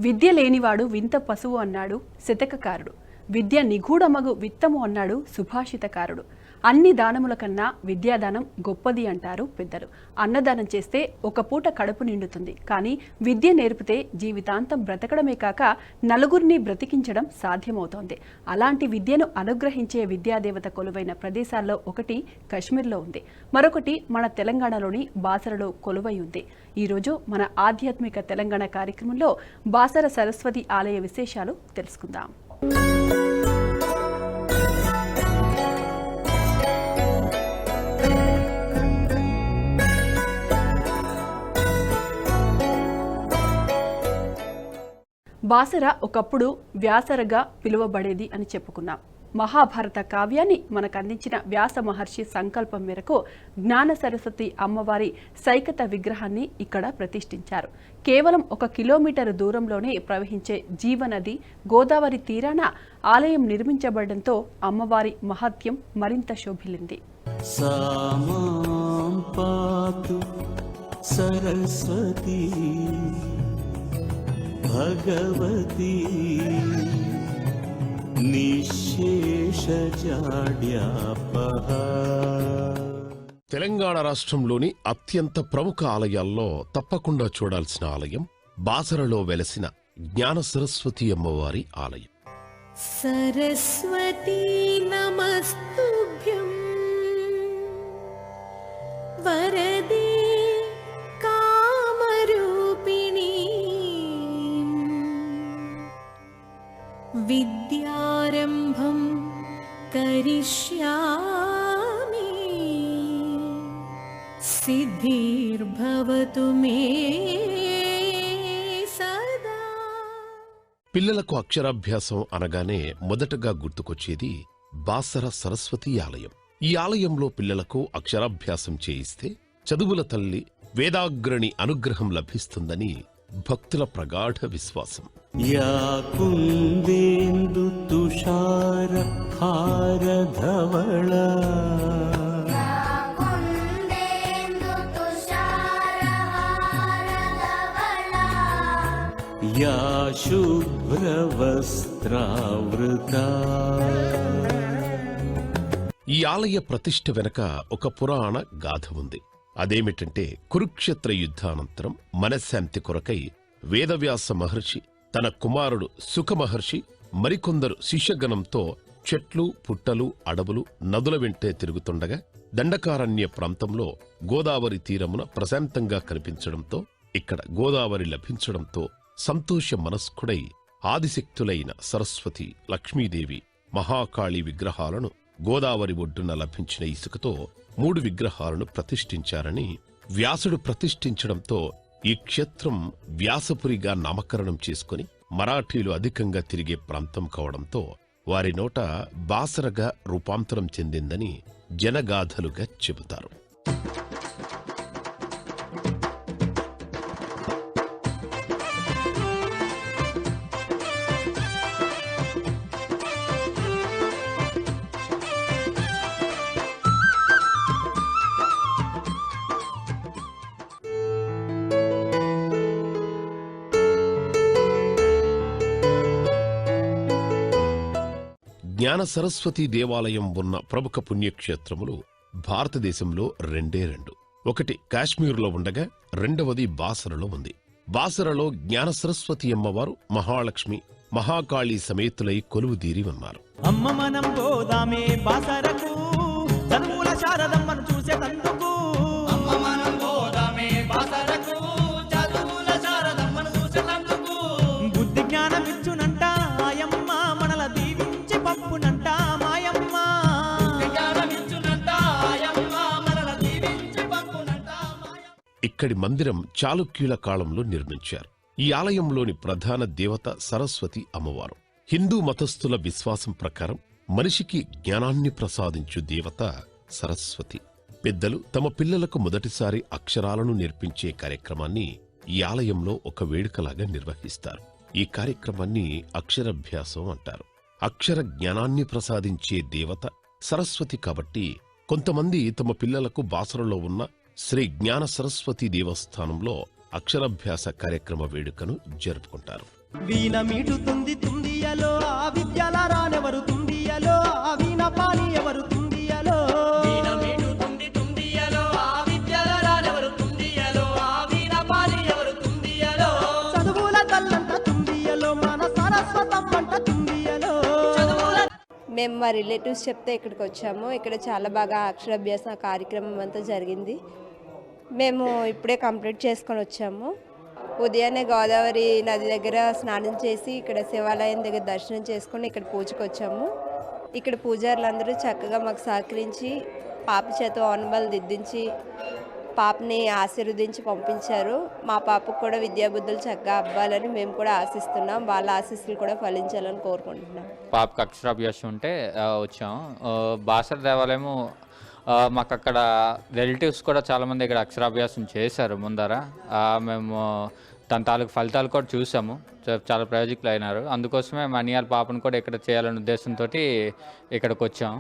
విద్య లేనివాడు వింత పశువు అన్నాడు శతకకారుడు. విద్య నిగూఢమగు విత్తము అన్నాడు సుభాషితకారుడు. అన్ని దానముల కన్నా విద్యాదానం గొప్పది అంటారు పెద్దలు. అన్నదానం చేస్తే ఒక పూట కడుపు నిండుతుంది, కానీ విద్య నేర్పితే జీవితాంతం బ్రతకడమే కాక నలుగురిని బ్రతికించడం సాధ్యమవుతోంది. అలాంటి విద్యను అనుగ్రహించే విద్యాదేవత కొలువైన ప్రదేశాల్లో ఒకటి కశ్మీర్లో ఉంది, మరొకటి మన తెలంగాణలోని బాసరలో కొలువై ఉంది. ఈరోజు మన ఆధ్యాత్మిక తెలంగాణ కార్యక్రమంలో బాసర సరస్వతి ఆలయ విశేషాలు తెలుసుకుందాం. బాసర ఒకప్పుడు వ్యాసరగా పిలువబడేది అని చెప్పుకున్నాం. మహాభారత కావ్యాన్ని మనకు అందించిన వ్యాస మహర్షి సంకల్పం మేరకు జ్ఞాన సరస్వతి అమ్మవారి సైకత విగ్రహాన్ని ఇక్కడ ప్రతిష్ఠించారు. కేవలం 1 కిలోమీటరు దూరంలోనే ప్రవహించే జీవనది గోదావరి తీరాన ఆలయం నిర్మించబడడంతో అమ్మవారి మహత్యం మరింత శోభిల్లింది. భగవతి తెలంగాణ రాష్ట్రంలోని అత్యంత ప్రముఖ ఆలయాల్లో తప్పకుండా చూడాల్సిన ఆలయం బాసరలో వెలసిన జ్ఞాన సరస్వతి అమ్మవారి ఆలయం. సరస్వతీ నమస్తుభ్యం వరదే కామరూపిణి విద్యారంభం కరిష్యామి సిద్ధిర్భవతు మే సదా. పిల్లలకు అక్షరాభ్యాసం అనగానే మొదటగా గుర్తుకొచ్చేది బాసర సరస్వతి ఆలయం. ఈ ఆలయంలో పిల్లలకు అక్షరాభ్యాసం చేయిస్తే చదువుల తల్లి వేదాగ్రణి అనుగ్రహం లభిస్తుందని భక్తుల ప్రగాఢ విశ్వాసం. యా కుందేందు తుషార హారధవళ యా శుభ్రవస్త్రావృత. ఈ ఆలయ ప్రతిష్ఠ వెనక ఒక పురాణ గాథ ఉంది. అదేమిటంటే, కురుక్షేత్ర యుద్ధానంతరం మనశ్శాంతి కొరకై వేదవ్యాస మహర్షి తన కుమారుడు సుఖ మహర్షి మరికొందరు శిష్యగణంతో చెట్లు, పుట్టలు, అడవులు, నదుల వెంటే తిరుగుతుండగా దండకారణ్య ప్రాంతంలో గోదావరి తీరమున ప్రశాంతంగా కనిపించడంతో, ఇక్కడ గోదావరి లభించడంతో సంతోష మనస్కుడై ఆదిశక్తులైన సరస్వతి, లక్ష్మీదేవి, మహాకాళి విగ్రహాలను గోదావరి ఒడ్డున లభించిన ఇసుకతో 3 విగ్రహాలను ప్రతిష్ఠించారని వ్యాసుడు ప్రతిష్ఠించడంతో ఈ క్షేత్రం వ్యాసపురిగా నామకరణం చేసుకుని మరాఠీలు అధికంగా తిరిగే ప్రాంతం కావడంతో వారి నోట బాసరగా రూపాంతరం చెందిందని జనగాథలుగా చెబుతారు. జ్ఞాన సరస్వతి దేవాలయం ఉన్న ప్రముఖ పుణ్యక్షేత్రములు భారతదేశంలో 2. ఒకటి కాశ్మీరులో ఉండగా రెండవది బాసరలో ఉంది. బాసరలో జ్ఞాన సరస్వతి అమ్మవారు మహాలక్ష్మి, మహాకాళి సమేతులై కొలువుదీరి ఉన్నారు. అమ్మ మనం పోదామే బాసరకు, చదువుల శారదమ్మను చూసేటందుకు. అమ్మ మనం పోదామే బాసరకు, చదువుల శారదమ్మను చూసేటందుకు. బుద్ధి జ్ఞానం ఇచ్చునంట ఆయమ్మ, మనల దీవించి పంపునంట మాయమ్మ. జ్ఞానం ఇచ్చునంట ఆయమ్మ, మనల దీవించి పంపునంట మాయమ్మ. ఇక్కడి మందిరం చాళుక్యుల కాలంలో నిర్మించారు. ఈ ఆలయంలోని ప్రధాన దేవత సరస్వతి అమ్మవారు. హిందూ మతస్థుల విశ్వాసం ప్రకారం మనిషికి జ్ఞానాన్ని ప్రసాదించు దేవత సరస్వతి. పెద్దలు తమ పిల్లలకు మొదటిసారి అక్షరాలను నేర్పించే కార్యక్రమాన్ని ఈ ఆలయంలో ఒక వేడుకలాగా నిర్వహిస్తారు. ఈ కార్యక్రమాన్ని అక్షరాభ్యాసం అంటారు. అక్షర జ్ఞానాన్ని ప్రసాదించే దేవత సరస్వతి కాబట్టి కొంతమంది తమ పిల్లలకు బాసరలో ఉన్న శ్రీ జ్ఞాన సరస్వతి దేవస్థానంలో అక్షరాభ్యాస కార్యక్రమ వేడుకను జరుపుకుంటారు. వీణ మీటుతుంది తుందియలో ఆ విద్యల రానెవరు తుందియలో ఆ వీణ పాని ఎవరు తుందియలో వీణ మీటుతుంది తుందియలో ఆ విద్యల రానెవరు తుందియలో ఆ వీణ పాని ఎవరు తుందియలో చదువుల తల్లంట తుందియలో మన సరస్వతమ్మంట తుందియలో మేము మా రిలేటివ్స్ చెప్తే ఇక్కడికి వచ్చాము. ఇక్కడ చాలా బాగా అక్షరాభ్యాస కార్యక్రమం అంతా జరిగింది. మేము ఇప్పుడే కంప్లీట్ చేసుకొని వచ్చాము. ఉదయాన్నే గోదావరి నది దగ్గర స్నానం చేసి ఇక్కడ శివాలయం దగ్గర దర్శనం చేసుకొని ఇక్కడ పూజకు వచ్చాము. ఇక్కడ పూజారులందరూ చక్కగా మాకు సహకరించి పాప చేత ఓనమాలు దిద్దించి పాపని ఆశీర్వదించి పంపించారు. మా పాపకు కూడా విద్యాబుద్ధులు చక్కగా అవ్వాలని మేము కూడా ఆశిస్తున్నాం. వాళ్ళ ఆశీస్సులు కూడా ఫలించాలని కోరుకుంటున్నాం. పాపకు అక్షరాభ్యాసం ఉంటే వచ్చాం. బాసర దేవాలయము మాకు అక్కడ రిలేటివ్స్ కూడా చాలామంది ఇక్కడ అక్షరాభ్యాసం చేశారు ముందర. మేము దాని తాలూకు ఫలితాలు కూడా చూసాము. చాలా ప్రయోజకులు అయినారు. అందుకోసమే మా అనియాల పాపను కూడా ఇక్కడ చేయాలనే ఉద్దేశంతో ఇక్కడికి వచ్చాం.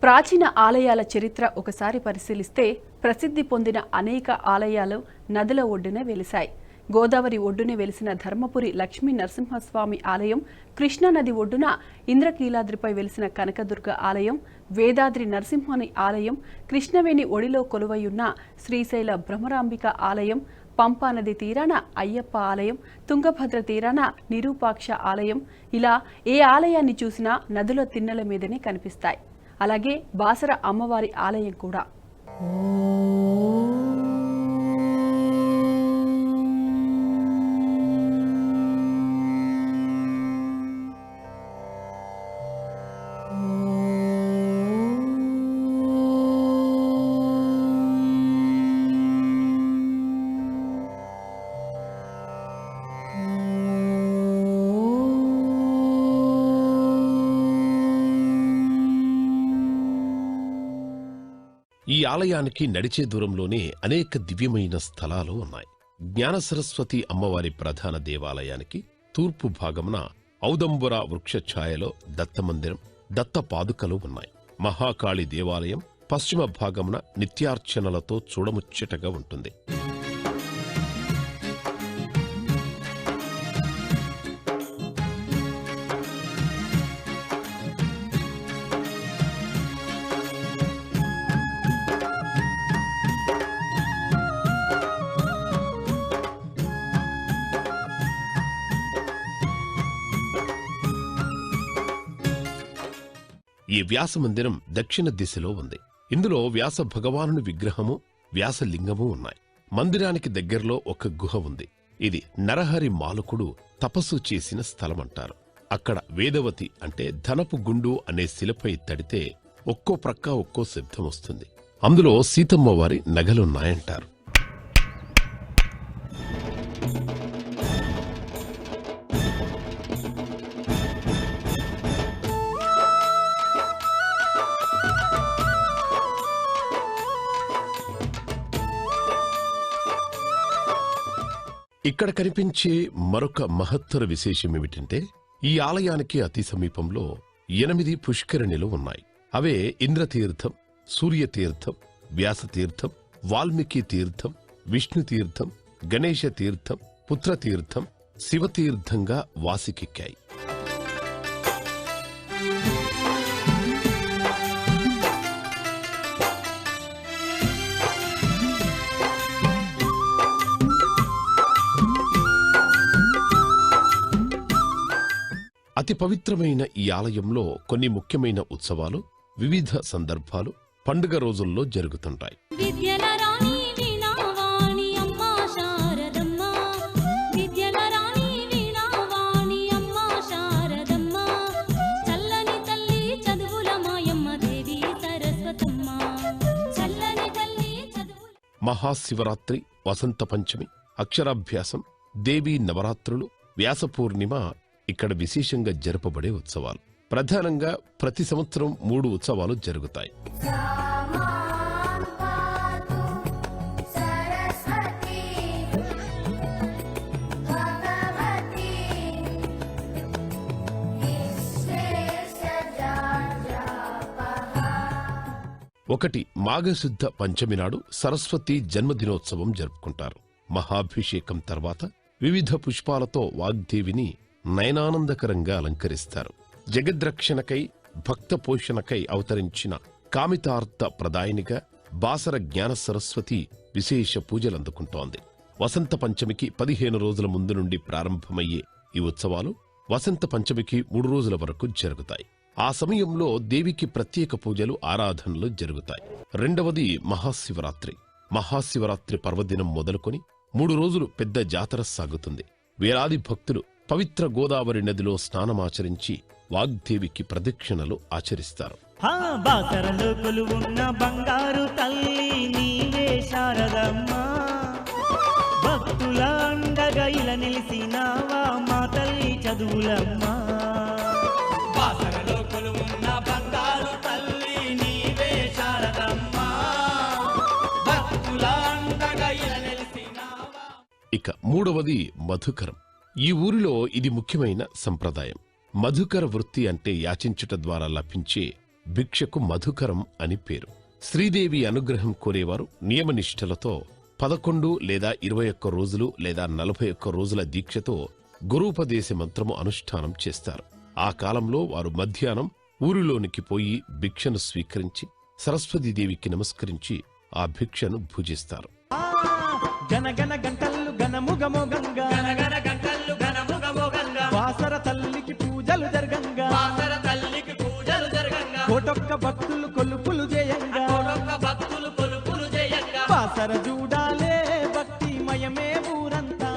ప్రాచీన ఆలయాల చరిత్ర ఒకసారి పరిశీలిస్తే ప్రసిద్ధి పొందిన అనేక ఆలయాలు నదుల ఒడ్డున వెలిశాయి. గోదావరి ఒడ్డున వెలిసిన ధర్మపురి లక్ష్మీ నరసింహస్వామి ఆలయం, కృష్ణానది ఒడ్డున ఇంద్రకీలాద్రిపై వెలిసిన కనకదుర్గ ఆలయం, వేదాద్రి నరసింహుని ఆలయం, కృష్ణవేణి ఒడిలో కొలువయున్న శ్రీశైల భ్రమరాంబిక ఆలయం, పంపానది తీరాన అయ్యప్ప ఆలయం, తుంగభద్ర తీరాన నిరూపాక్ష ఆలయం, ఇలా ఏ ఆలయాన్ని చూసినా నదుల తిన్నెల మీదనే కనిపిస్తాయి. అలాగే బాసర అమ్మవారి ఆలయం కూడా. ఈ ఆలయానికి నడిచే దూరంలోనే అనేక దివ్యమైన స్థలాలు ఉన్నాయి. జ్ఞాన సరస్వతి అమ్మవారి ప్రధాన దేవాలయానికి తూర్పు భాగమున ఔదంబుర వృక్ష ఛాయలో దత్తమందిరం, దత్త పాదుకలు ఉన్నాయి. మహాకాళి దేవాలయం పశ్చిమ భాగమున నిత్యార్చనలతో చూడముచ్చటగా ఉంటుంది. ఈ వ్యాసమందిరం దక్షిణ దిశలో ఉంది. ఇందులో వ్యాస భగవానుని విగ్రహము, వ్యాసలింగము ఉన్నాయి. మందిరానికి దగ్గరలో ఒక గుహ ఉంది. ఇది నరహరి మాలకుడు తపస్సు చేసిన స్థలమంటారు. అక్కడ వేదవతి అంటే ధనపు గుండు అనే శిలపై తడితే ఒక్కో ప్రక్క ఒక్కో శబ్దం వస్తుంది. అందులో సీతమ్మ వారి నగలున్నాయంటారు. ఇక్కడ కనిపించే మరొక మహత్తర విశేషమేమిటంటే ఈ ఆలయానికి అతి సమీపంలో 8 పుష్కరిణిలు ఉన్నాయి. అవే ఇంద్రతీర్థం, సూర్యతీర్థం, వ్యాసతీర్థం, వాల్మీకి తీర్థం, విష్ణుతీర్థం, గణేశ తీర్థం, పుత్రతీర్థం, శివతీర్థంగా వాసికెక్కాయి. అతి పవిత్రమైన ఈ ఆలయంలో కొన్ని ముఖ్యమైన ఉత్సవాలు, వివిధ సందర్భాలు పండుగ రోజుల్లో జరుగుతుంటాయి. విద్యల రాణి వీణావాణి అమ్మా శారదమ్మ, విద్యల రాణి వీణావాణి అమ్మా శారదమ్మ, చల్లని తల్లి చదువుల మాయమ్మ దేవి సరస్వతమ్మ, చల్లని తల్లి చదువుల. మహాశివరాత్రి, వసంత పంచమి, అక్షరాభ్యాసం, దేవీ నవరాత్రులు, వ్యాస పూర్ణిమ ఇక్కడ విశేషంగా జరపబడే ఉత్సవాలు. ప్రధానంగా ప్రతి సంవత్సరం 3 ఉత్సవాలు జరుగుతాయి. ఒకటి మాఘశుద్ధ పంచమి నాడు సరస్వతి జన్మదినోత్సవం జరుపుకుంటారు. మహాభిషేకం తర్వాత వివిధ పుష్పాలతో వాగ్దేవిని నయనానందకరంగా అలంకరిస్తారు. జగద్రక్షణకై భక్త పోషణకై అవతరించిన కామితార్థ ప్రదాయినిగా బాసర జ్ఞాన సరస్వతి విశేష పూజలందుకుంటోంది. వసంత పంచమికి 15 రోజుల ముందు నుండి ప్రారంభమయ్యే ఈ ఉత్సవాలు వసంత పంచమికి 3 రోజుల వరకు జరుగుతాయి. ఆ సమయంలో దేవికి ప్రత్యేక పూజలు, ఆరాధనలు జరుగుతాయి. రెండవది మహాశివరాత్రి. మహాశివరాత్రి పర్వదినం మొదలుకొని 3 రోజులు పెద్ద జాతర సాగుతుంది. వేలాది భక్తులు పవిత్ర గోదావరి నదిలో స్నానమాచరించి వాగ్దేవికి ప్రదక్షిణలు ఆచరిస్తారు. బాసరలో కొలువున్న బంగారు తల్లి నీవే శారదమ్మ, భక్తుల అండగా ఇలా నిలిసినావా మా తల్లి చదువులమ్మ. బాసరలో కొలువున్న బంగారు తల్లి నీవే శారదమ్మ, భక్తుల అండగా ఇలా నిలిసినావా. ఇక మూడవది మధుకరం. ఈ ఊరిలో ఇది ముఖ్యమైన సంప్రదాయం. మధుకర వృత్తి అంటే యాచించుట ద్వారా లభించే భిక్షకు మధుకరం అని పేరు. శ్రీదేవి అనుగ్రహం కోరేవారు నియమనిష్టలతో 11 లేదా 21 రోజులు లేదా 41 రోజుల దీక్షతో గురూపదేశ మంత్రము అనుష్ఠానం చేస్తారు. ఆ కాలంలో వారు మధ్యాహ్నం ఊరిలోనికి పోయి భిక్షను స్వీకరించి సరస్వతీదేవికి నమస్కరించి ఆ భిక్షను భుజిస్తారు. గనగన గంటలు గనముగమోగంగా, గనగన గంటలు గనముగమోగంగా, బాసర తల్లికి పూజలు జరగంగా, బాసర తల్లికి పూజలు జరగంగా, కోటొక్క భక్తులు కొలుపులు చేయంగా, కోటొక్క భక్తులు కొలుపులు చేయంగా, బాసర చూడాలే భక్తిమయమే ఊరంతా.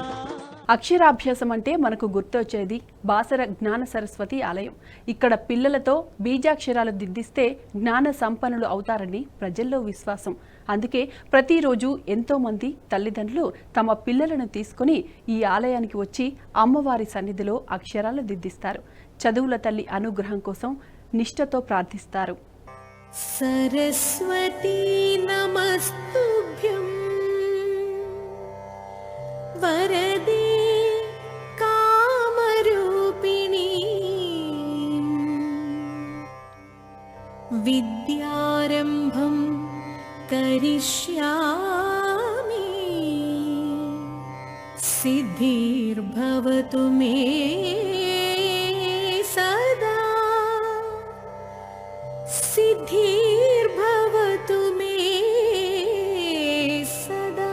అక్షరాభ్యాసం అంటే మనకు గుర్తొచ్చేది బాసర జ్ఞాన సరస్వతి ఆలయం. ఇక్కడ పిల్లలతో బీజాక్షరాలు దిద్దిస్తే జ్ఞాన సంపన్నులు అవుతారని ప్రజల్లో విశ్వాసం. అందుకే ప్రతిరోజు ఎంతో మంది తల్లిదండ్రులు తమ పిల్లలను తీసుకుని ఈ ఆలయానికి వచ్చి అమ్మవారి సన్నిధిలో అక్షరాలు దిద్దిస్తారు. చదువుల తల్లి అనుగ్రహం కోసం నిష్ఠతో ప్రార్థిస్తారు. సరస్వతీ నమస్తుభ్యం వరదే కామరూపిణి విద్యారంభం కరిష్యామి సిద్ధిర్భవతు మే సదా సిద్ధిర్భవతు మే సదా.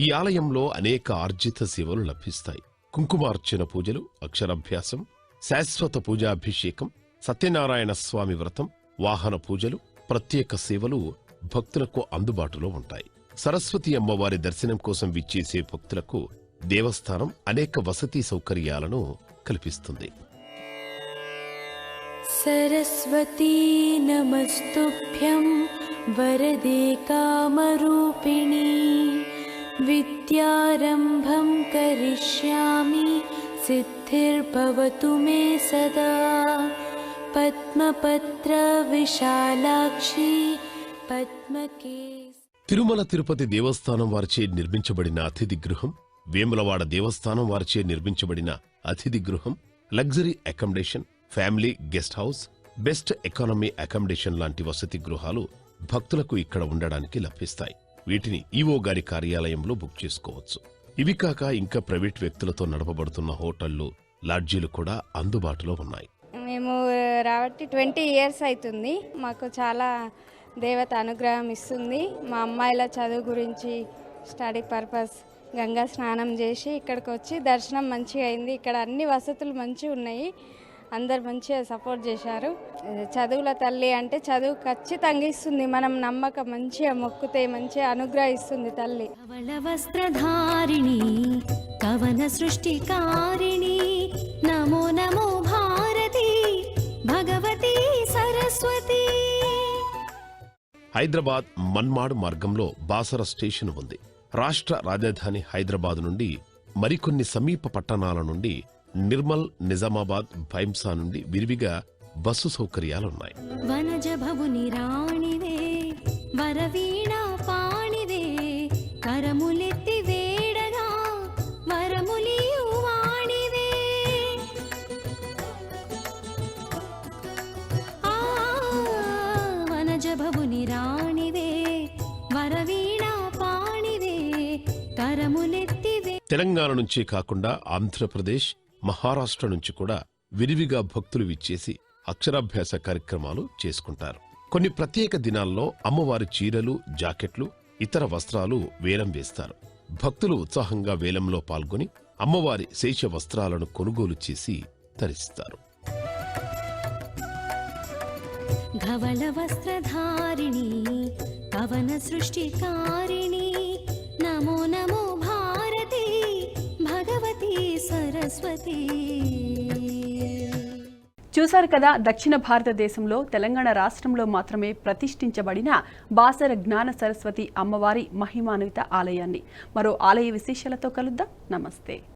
ఈ ఆలయంలో అనేక ఆర్జిత సేవలు లభిస్తాయి. కుంకుమార్చన పూజలు, అక్షరాభ్యాసం, శాశ్వత పూజాభిషేకం, సత్యనారాయణ స్వామి వ్రతం, వాహన పూజలు, ప్రత్యేక సేవలు భక్తులకు అందుబాటులో ఉంటాయి. సరస్వతి అమ్మవారి దర్శనం కోసం విచ్చేసే భక్తులకు దేవస్థానం అనేక వసతి సౌకర్యాలను కల్పిస్తుంది. సరస్వతీ నమస్తుభ్యం వరదే కామరూపిణి విద్యారంభం కరిష్యామి సిద్ధిర్భవతు మే సదా పద్మపత్ర విశాలాక్షి పద్మకేశ. తిరుమల తిరుపతి దేవస్థానం వారిచే నిర్మించబడిన అతిథి గృహం, వేములవాడ దేవస్థానం వారిచే నిర్మించబడిన అతిథి గృహం, luxury accommodation, family guest house, best economy accommodation లాంటి వసతి గృహాలు భక్తులకు ఇక్కడ ఉండడానికి లభిస్తాయి. వీటిని ఈవో గారి కార్యాలయంలో బుక్ చేసుకోవచ్చు. ఇవి కాక ఇంకా ప్రైవేట్ వ్యక్తులతో నడపబడుతున్న హోటళ్లు, లాడ్జీలు కూడా అందుబాటులో ఉన్నాయి. మేము రాబట్టి 20 years అవుతుంది. మాకు చాలా దేవత అనుగ్రహం ఇస్తుంది. మా అమ్మాయిల చదువు గురించి స్టడీ పర్పస్ గంగా స్నానం చేసి ఇక్కడికి వచ్చి దర్శనం మంచిగా అయింది. ఇక్కడ అన్ని వసతులు మంచిగా ఉన్నాయి. అందరు మంచిగా సపోర్ట్ చేశారు. చదువుల తల్లి అంటే చదువు ఖచ్చితంగా ఇస్తుంది. మనం నమ్మకం మంచిగా మొక్కుతే మంచిగా అనుగ్రహిస్తుంది తల్లి. కవళ వస్త్రధారిణి కవన సృష్టికారిణి నమో నమో భారతి భగవతి సరస్వతి. హైదరాబాద్ మన్మాడ్ మార్గంలో బాసర స్టేషన్ ఉంది. రాష్ట్ర రాజధాని హైదరాబాద్ నుండి మరికొన్ని సమీప పట్టణాల నుండి నిర్మల్, నిజామాబాద్, భైంసా నుండి విరివిగా బస్సు సౌకర్యాలున్నాయి. వనజ భవుని రాణివే వరవీణ పాణివే కరములెత్తి వేడగా వరములియు వాణివే. ఆ రాజభవుని రాణివే వరవీణా పాణివే కరములెత్తివే. తెలంగాణ నుంచే కాకుండా ఆంధ్రప్రదేశ్, మహారాష్ట్ర నుంచి కూడా విరివిగా భక్తులు విచ్చేసి అక్షరాభ్యాస కార్యక్రమాలు చేసుకుంటారు. కొన్ని ప్రత్యేక దినాల్లో అమ్మవారి చీరలు, జాకెట్లు, ఇతర వస్త్రాలు వేలం వేస్తారు. భక్తులు ఉత్సాహంగా వేలంలో పాల్గొని అమ్మవారి శేష వస్త్రాలను కొనుగోలు చేసి ధరిస్తారు. ధవళ వస్త్రధారిణి పవన సృష్టికారిణి నమో నమో భారతి భగవతి సరస్వతి. చూశారు కదా, దక్షిణ భారతదేశంలో తెలంగాణ రాష్ట్రంలో మాత్రమే ప్రతిష్ఠించబడిన బాసర జ్ఞాన సరస్వతి అమ్మవారి మహిమాన్విత ఆలయాన్ని. మరో ఆలయ విశేషాలతో కలుద్దాం. నమస్తే.